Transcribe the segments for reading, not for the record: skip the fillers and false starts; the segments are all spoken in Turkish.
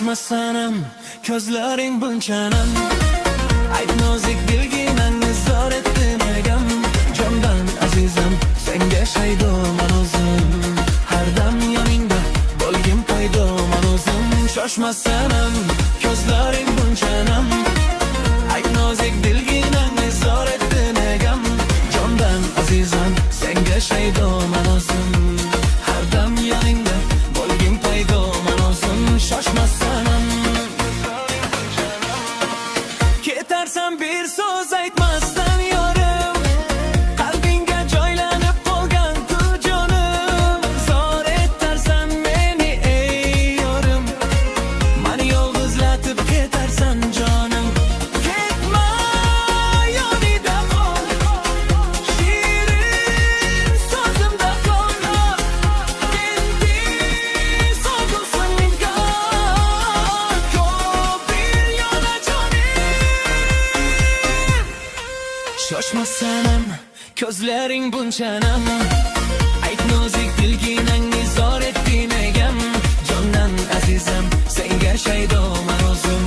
Shoshmasanam, ko'zlaring bunchanan. Ayt nozik dilginangni zor etdi negam. Jondan azizam, senga shaydoman o'zim. Har dam yoningda bo'lgim paydoman o'zim. Shoshmasanam, ko'zlaring bunchanan. Ayt nozik dilginangni zor etdi negam. Jondan azizam, senga shaydoman o'zim. Har dam yoningda bo'lgim paydoman o'zim. Shoshmasanam, ketarsan bir so'z aytmasdan yorim. Qalbingga joylanib qolgan ku jonim. Zor etarsan meni ey yorim. Mani yolg'izlatib ketarsan jonim. Ketma yonida qol, shirin so'zimda qol. Endi so'zilsin inkor, ko'p bir yo'la jonim. Shoshmasanam, ko'zlaring bunchanan. Ayt nozik dilginangni zor etdi negam. Jondan azizam, senga shaydoman o'zim.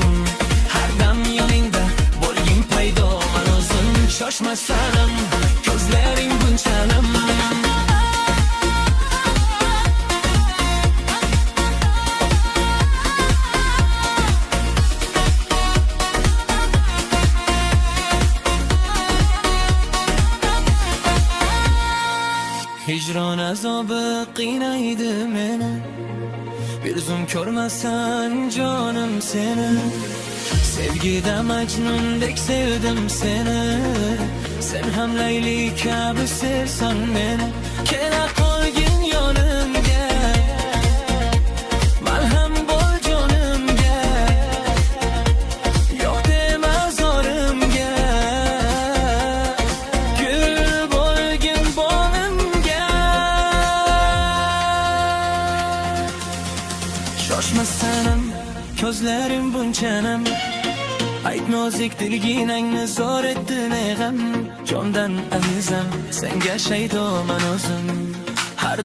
Har dam yoningda bo'lgim paydoman o'zim. Shoshmasanam, ko'zlaring bunchanan. Hicron azobi qiynaydi meni. Bir zum ko'rmasan jonim seni. Sevgida Majnundek sevdim seni. Sen ham Layli kabi sevsan meni. Kela qolgin yonimga, malham bo'l jonimga. Yo'q dema zorimga, gul bo'lgin bonimga. Shoshmasanam, ko'zlaring bunchanan. Ayt nozik dilginangni zor etdi negam. Jondan azizam, senga shaydoman o'zim.